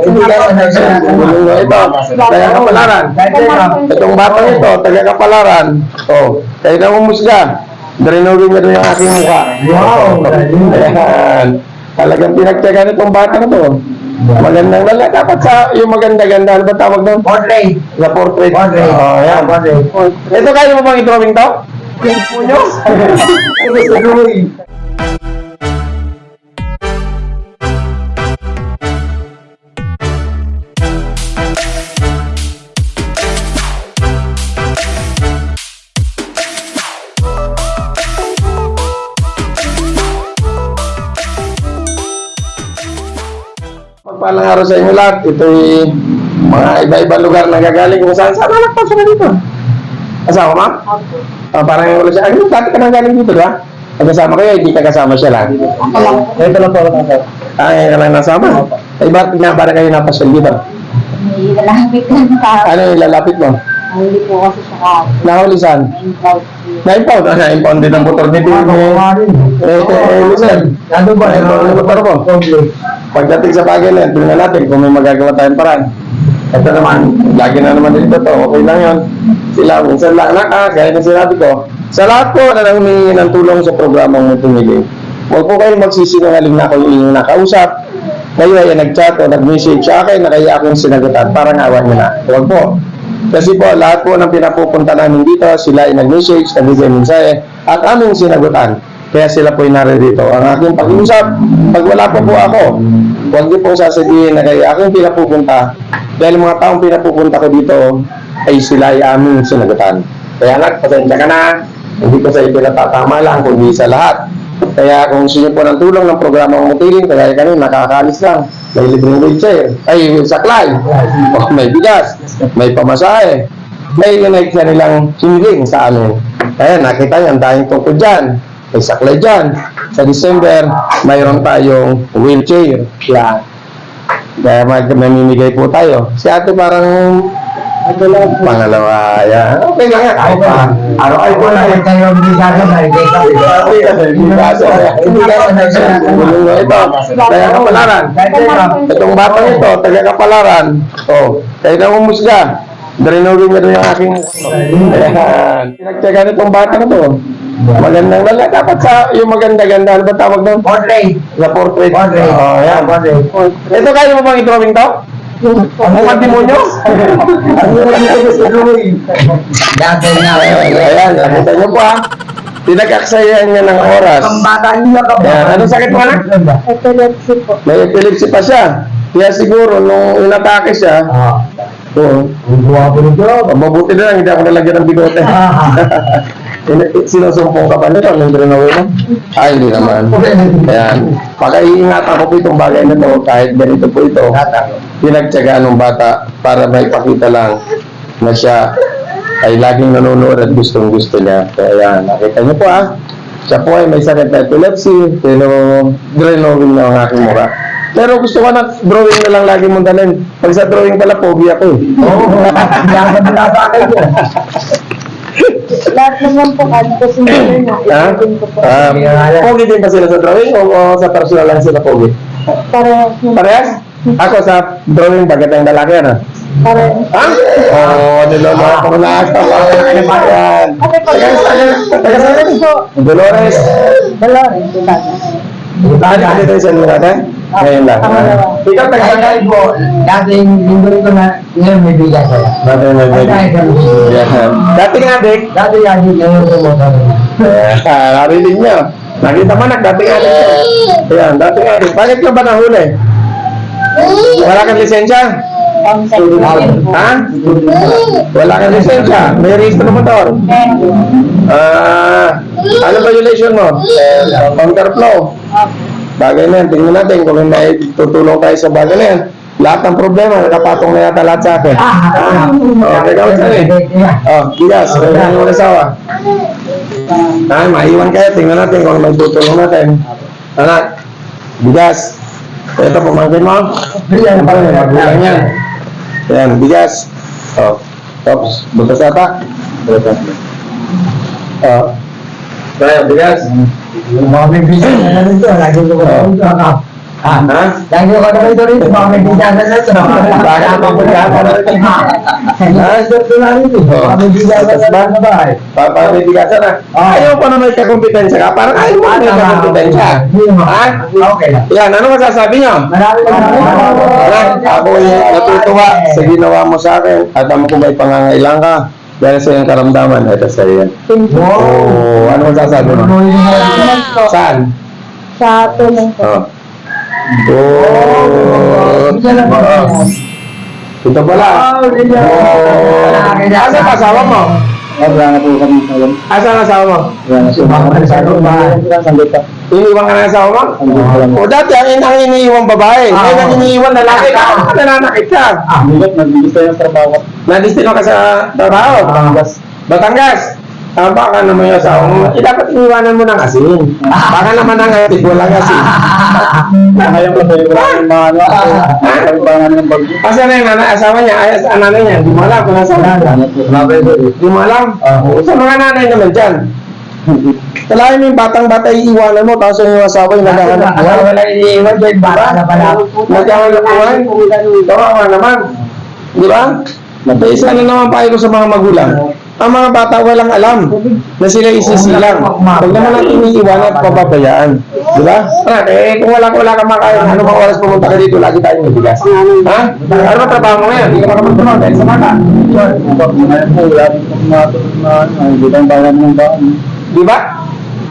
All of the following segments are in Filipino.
Ito, taga-Kapalaran. Itong batang ito, taga-Kapalaran. O, kayo na umusga. Drenogin niya doon yung aking mukha. Wow! Ayan. Talagang pinagtyagan itong batang to. Magandang lala. Dapat sa yung maganda-ganda. Ano ba tawag doon? Portrait. Sa portrait. Portrait. Oh, ayan. Portrait. Ito, kaya mo bang i-drawing to? Punyo? Magpalang araw sa inyo lahat. Ito'y mga iba-ibang lugar na gagaling kung saan. Saan nagpasok ka dito? Kasama ma? Parang yung wala siya. Ay, dati ka nang galing dito, diba? Kasama kayo, hindi ka kasama siya lang. Ako lang. Ito lang po ako nasama. Ngayon ka lang nasama. Ay, bakit nga para kayo napasyal dito? May lalapit lang sa Ano yung lalapit mo? hindi po kasi sa kahapon. Nahuli saan? Na-impound. Na-impound? Na-impound din ang motor dito. Listen. Nandun ba? Na-impound ang motor mo. Pagdating sa bagay na yan, tingnan natin kung may magagawa tayong paraan. Ito naman, lagi na naman dito to, okay lang yun. Sila, minsan lang, gaya na sinabi ko, sa lahat po na humingi ng tulong sa programang Multimili, huwag po kayong magsisinungaling na ako yung inyong nakausap. Kayo ay nag-chat o nag-message sa akin na kaya akong sinagutan, parang awan nyo na. Huwag po. Kasi po, lahat po ng pinapupunta namin dito, sila ay nag-message, nag-bigay mensahe, at aming sinagutan. Kaya sila po ay naririto. Ang aking pag-uusap, pag wala pa po ako, huwag niyo pong sasabihin na kayo aking pinapupunta. Dahil mga taong pinapupunta ko dito ay sila ay aming sinagutan. Kaya pasensya ka na. Hindi ko sa ipinatatama lang, kundi sa lahat. Kaya kung gusto niyo po ng tulong ng programang Mutiling, kaya kanina nakakaalis lang. May libreng wheelchair, ay saklay, may bigas, may pamasahe, may nilang hiniling sa amin. Kaya nakita niyo, ang dahing tungkol dyan. May saklay dyan. Sa December, mayroon tayong wheelchair. Yan. Kaya mamimigay po tayo. Si ate parang pangalawa. Yan. Okay lang yan. Kahit pa. Araw-araw po na. Ito, taga-Kapalaran. Itong batang ito, taga-Kapalaran. O, kayo na umusga. Drenogin niya doon yung aking ayan. Pinagtyagan itong batang to. Magandang lala. Dapat sa yung maganda-ganda. Ano ba tawag doon? Portrait. Sa portrait. Portrait. Oh, ayan. Portrait. Ito, kaya mo bang i-drawing to? Mukhang demonyo? Dati nga. Ayan, nakita niyo po ha. Pinag-aksayan niya ng oras. Pambata niya ka ba? Ayan, anong sakit mo na? Epilepsy po. May epilepsy pa siya. Kaya siguro, nung inatake siya, Ang guwapo nito. mabuti na lang, hindi ako nalagyan ng bigote. Sinusumpong ka ba nito? Nung drenaway mo? Ay, hindi naman. Ayan. Pag-iingatan ko po itong bagay na ito, kahit ganito po ito, pinagtyagaan ng bata para may pakita lang na siya ay laging nanonood at gustong-gusto niya. Kaya yan, nakita niyo po ha. Siya po ay may sakit na epilepsy, pero drenawin na ang aking mukha. Pero gusto ko na drawing na lang lagi mong dalhin. Pag sa drawing pala, pogi ako eh. Oo. Lahat naman po kasi sinunod na. Ha? Iputin ko po. Pogi din ba sila sa drawing o sa personal lang sila pogi? Parehas na. Parehas? Ako sa drawing, bagay tayong lalaki yan ha? Parehas. Ha? Oo, niloloko ko na ata. Ayan. Taga-saan po? Dolores. Dolores. Bakit ka dito sa inyo natin? Ngayon lang. Ikaw taga-saan po. Dati yung ko na ngayon may bigas sa'yo. Dati nga, Dick. Dati nga ngayon ko mo. Narinig niyo. Nakita mo na, dati nga Dick. Ayan, dati nga Dick. Bakit ka ba nahuli? Wala kang lisensya? Ha? Wala kang lisensya? May registro motor? Ano violation mo? Counterflow. Bagay na yan, tingnan natin kung may tutulong tayo sa bagay na yan. Lahat ng problema, nakapatong na yata lahat sa akin. Okay, gawin sa'yo eh. Bigas, kaya yung asawa. Maiwan kayo, tingnan natin kung may tutulong natin. Anak, bigas. Ito, pumangkin mo. Yan, parang may magulang yan. Yan, bigas. Oops, butas ata. Kaya, bigas. Yung mga may bigas na nito, lagi ko ko. Ha? Lagi ko na ito rin, baka may bigasan na ito. Baka may bigasan na ito. Ito na rin ito. Baka may bigasan na ito ba? Para may bigasan na. Ayaw pa na may kakompetensya ka. Parang ayaw mo may kakompetensya. Ha? Okay lang. Yan, ano masasabi niyo? Marami. Ako natutuwa sa ginawa mo sa akin at alam ko may pangangailangan ka dahil sa iyong karamdaman. Ito sa iyo. Oh, ano masasabi mo? Saan? Sa tulong po. Oh. Ito pala. Asa ang asawa mo? Wala na po kami ngayon. Asa ang asawa mo? Wala na po. Iniiwan ka ng asawa mo? O dati, ang iniiwan babae. Ngayon ang iniiwan lalaki ka. Nananakit ka. Nag-gusto yung trabaho. Nadistino ka sa trabaho. Batangas. Baka naman yung asawa mo. Dapat iniwanan mo ng asin. Baka naman ang asin, walang asin. Ngayon ko tayo wala yung mga ano. Ng bagyo. Asa na yung asawa niya? Ay, ang nanay niya. Di mo alam kung nasa Di mo alam? Sa mga nanay naman dyan. Kalahin mo yung batang-bata iiwanan mo, tapos yung asawa yung naghahanap buhay. Wala iniiwan dyan, bata na pala. Naghahanap buhay. Kawawa naman. Di ba? Isa na naman payo ko sa mga magulang. Ang mga bata walang alam na sila isisilang. Huwag naman natin iiwan at pababayaan. Di ba? Kung wala kang makain, ano bang oras pumunta ka dito, lagi tayong mabigas. Ha? Ano ba trabaho mo ngayon? Hindi ka makamagtrabaho dahil sa bata. Di ba?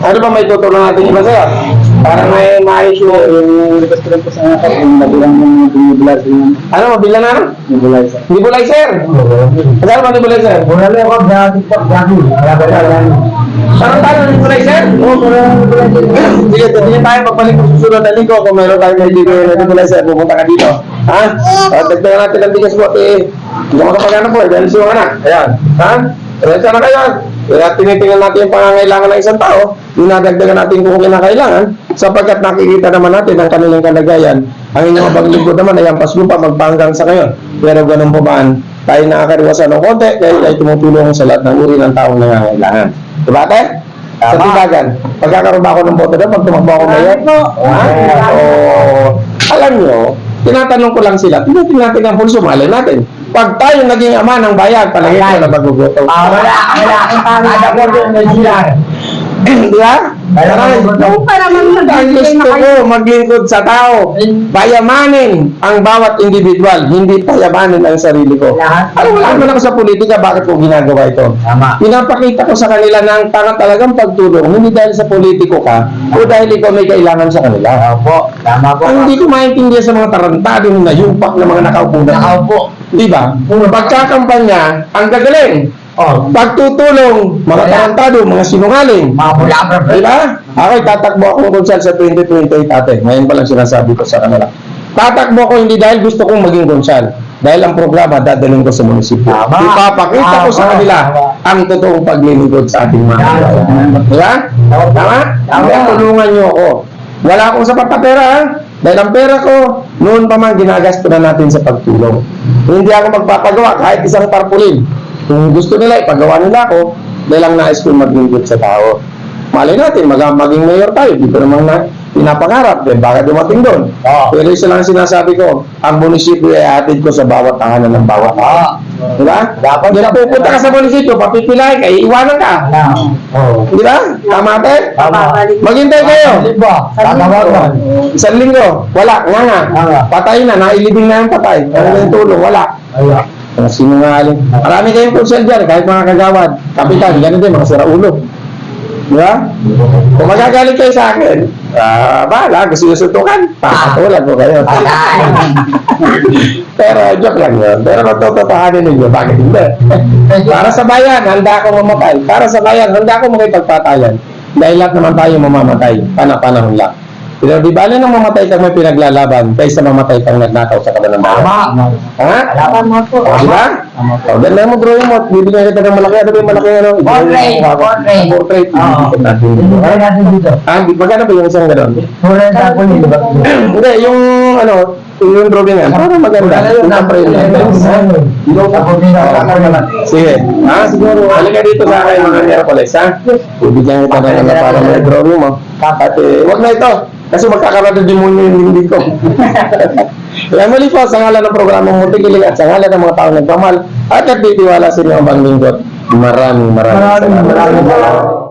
Ano ba may tutulong natin iba sa'yo? Para may maayos mo. Yung request ko lang po sa mga kapag yung nabilang ng binibulas yung Ano, mabilan na ano? binibulas. Nebulizer! Saan ba nebulizer? Wala lang ako, sa TikTok, gabi. Wala ba yan? Parang tayo ng nebulizer? Oo, wala lang. Sige, tingin tayo pagbalik sa susunod na linggo kung meron tayong may nebulizer, pupunta ka dito. Ha? At dagdagan natin ang bigas mo, hindi ka makapagana po, dahil siyo ka na. Ayan. Ha? Resa na kayo. Kaya tinitingnan natin yung pangangailangan ng isang tao, dinadagdagan natin kung kinakailangan, sapagkat nakikita naman natin ang kanilang kalagayan. Ang inyong abang lingkod naman ay ang paslupa magpanggang sa ngayon. Pero ganun po ba, tayo nakakariwasan ng konti dahil tayo tumutulong sa lahat ng uri ng taong nangangailangan. Diba, ate? Sa tibagan, pagkakaroon ba ako ng boto doon, pag tumakbo ako ngayon? Alam nyo, tinatanong ko lang sila, tinatingnan natin ang pulso, malay natin. Pag tayo naging ama ng bayan, palagi ko na magbuboto. Wala. Ada po din, may silang. Di ba? Kung para Ang gusto ko maglingkod sa tao. Bayamanin ang bawat individual, hindi payamanin ang sarili ko. Alam wala naman ako sa politika, bakit ko ginagawa ito? Tama. Pinapakita ko sa kanila na ang tanga talagang pagtulong, hindi dahil sa politiko ka, o dahil ikaw may kailangan sa kanila. Opo, tama po. Ang hindi ko maintindihan sa mga tarantado na yupak na mga nakaupo na. Opo. Di ba? Pagkakampanya, ang gagaling. Oh, Pagtutulong, mga tarantado, mga sinungaling. mga pula. Di ba? Ako tatakbo akong konsel sa 2028 ate. Ngayon pa lang sinasabi ko sa kanila. Tatakbo ko hindi dahil gusto kong maging konsel. Dahil ang programa dadalhin ko sa munisipyo. Tama. Ipapakita ko sa kanila ang totoong paglilingkod sa ating mga kababayan. Di ba? Tama? Kaya tulungan niyo ako. Wala akong sapat na pera ha? Dahil ang pera ko, noon pa man ginagasto na natin sa pagtulong. Hindi ako magpapagawa kahit isang tarpaulin. Kung gusto nila, ipagawa nila ako dahil ang nais ko maglingkod sa tao. Malay natin, maging mayor tayo. Di ko naman na pinapangarap. Dahil baka dumating doon. Pero isa lang sinasabi ko, ang munisipyo ay atid ko sa bawat tahanan ng bawat tao. Di ba? Dapat pupunta ka sa munisipyo, papipilay ka, iiwanan ka. Di ba? Tama ate? Maghintay kayo. Isang linggo, wala, nga. Patay na, nailibing na yung patay. Ano yung tulong, wala. Sinungaling. Marami kayong konsel dyan, kahit mga kagawad, kapitan, gano'n din, mga siraulo. Di ba? Kung magagalit kayo sa akin, bahala, gusto nyo suntukan, pakatulan ko kayo. Pero joke lang yun. Pero matutotohanin ninyo, bakit hindi? Para sa bayan, handa ako mamatay. Para sa bayan, handa ako makipagpatayan. Dahil lahat naman tayo mamamatay, panahon lang. Pero di bali nang mamatay kang may pinaglalaban kaysa mamatay kang nagnakaw sa kaban ng bayan. Ha? Tama po. O, di ba? O, ganun mo drawing mo, bibigyan kita ng malaki, ano ba yung malaki ano? Portrait. Portrait. Wala natin dito. Magkano ba yung isang gano'n? Wala natin dito. Hindi, yung ano, Yung drawing yan, para maganda. Yung frame natin. Sige. Ha? Halika dito sa akin mga Miyerkules, ha? Bibigyan kita ng ano para may drawing mo. At wag na ito. Kasi magkakaroon ng demonyo yung hindi ko. Kaya muli po, sa ngalan ng programang Muntikiling at sa ngalan ng mga taong nagpamahal at nagtitiwala sa inyo ang Bang Lingkod. Maraming salamat.